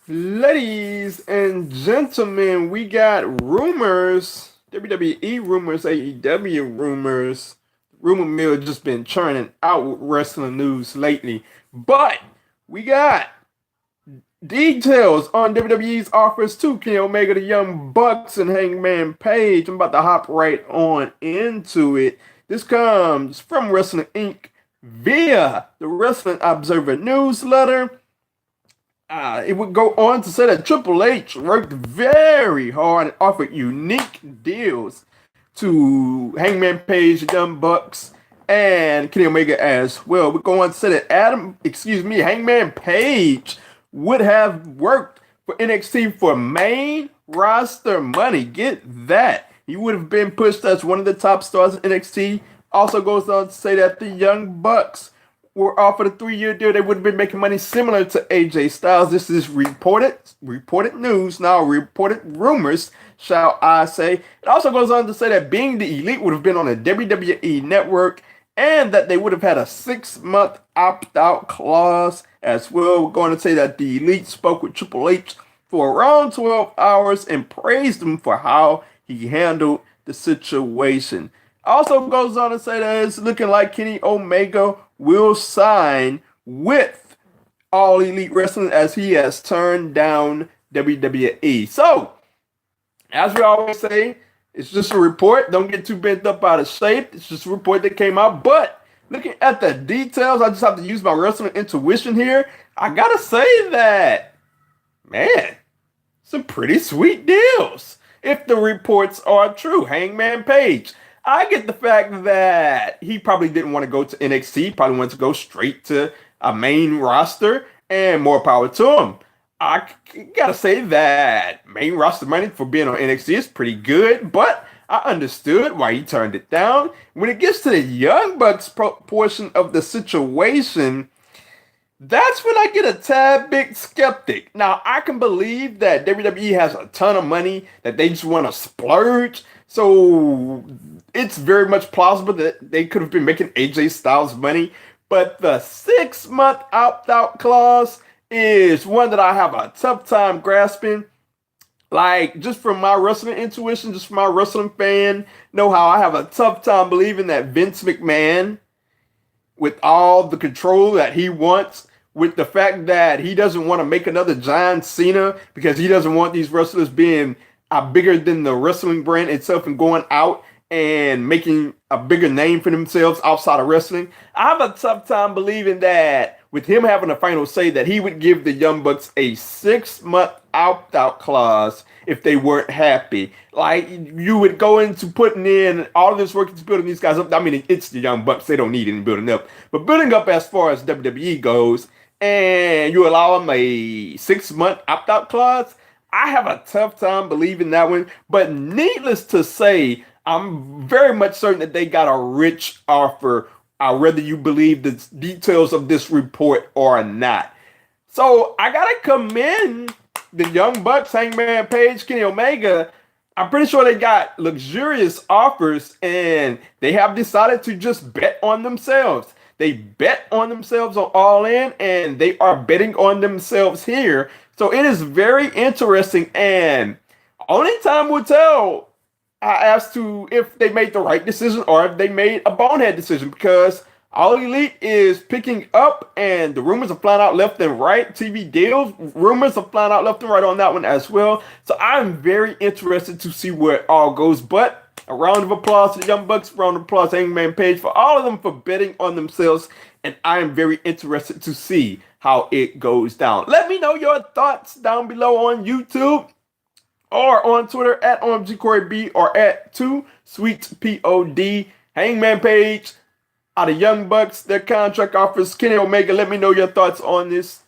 Ladies and gentlemen, we got rumors, WWE rumors, AEW rumors. Rumor mill just been churning out with wrestling news lately. But we got details on WWE's offers to Kenny Omega, the Young Bucks, and Hangman Page. I'm about to hop right on into it. This comes from Wrestling Inc. via the Wrestling Observer newsletter. It would go on to say that Triple H worked very hard and offered unique deals to Hangman Page, the Young Bucks, and Kenny Omega as well. We go on to say that Hangman Page would have worked for NXT for main roster money. Get that. He would have been pushed as one of the top stars in NXT. Also goes on to say that the Young Bucks were offered a 3-year deal. They would have been making money similar to AJ Styles. This is reported news, now reported rumors, shall I say. It also goes on to say that Being the Elite would have been on a WWE network and that they would have had a 6-month opt-out clause as well. We're going to say that the Elite spoke with Triple H for around 12 hours and praised him for how he handled the situation. Also goes on to say that it's looking like Kenny Omega will sign with All Elite Wrestling as he has turned down WWE. So, as we always say, it's just a report. Don't get too bent up out of shape. It's just a report that came out. But looking at the details, I just have to use my wrestling intuition here. I gotta say that, man, some pretty sweet deals. If the reports are true, Hangman Page. I get the fact that he probably didn't want to go to NXT, probably wanted to go straight to a main roster, and more power to him. I gotta say that main roster money for being on NXT is pretty good, but I understood why he turned it down. When it gets to the Young Bucks portion of the situation, that's when I get a tad bit skeptic. Now, I can believe that WWE has a ton of money that they just want to splurge. So it's very much plausible that they could have been making AJ Styles money. But the 6-month opt-out clause is one that I have a tough time grasping. Like, just from my wrestling intuition, just from my wrestling fan, know how I have a tough time believing that Vince McMahon, with all the control that he wants, with the fact that he doesn't want to make another John Cena because he doesn't want these wrestlers being bigger than the wrestling brand itself and going out and making a bigger name for themselves outside of wrestling. I have a tough time believing that with him having a final say that he would give the Young Bucks a 6-month opt-out clause if they weren't happy. Like, you would go into putting in all of this work into building these guys up. I mean, it's the Young Bucks. They don't need any building up. But building up as far as WWE goes, and you allow them a 6-month opt-out clause, I have a tough time believing that one. But needless to say, I'm very much certain that they got a rich offer, whether you believe the details of this report or not. So I gotta commend the Young Bucks, Hangman Page, Kenny Omega. I'm pretty sure they got luxurious offers and they have decided to just bet on themselves. They bet on themselves on All In and they are betting on themselves here. So it is very interesting and only time will tell as to if they made the right decision or if they made a bonehead decision because All Elite is picking up and the rumors are flying out left and right. TV deals, rumors are flying out left and right on that one as well. So I'm very interested to see where it all goes. But a round of applause to the Young Bucks, a round of applause to Hangman Page for all of them for betting on themselves. And I am very interested to see how it goes down. Let me know your thoughts down below on YouTube or on Twitter at OMGCoreyB or at 2SweetsPOD. Hangman Page, out of Young Bucks, their contract offers Kenny Omega. Let me know your thoughts on this.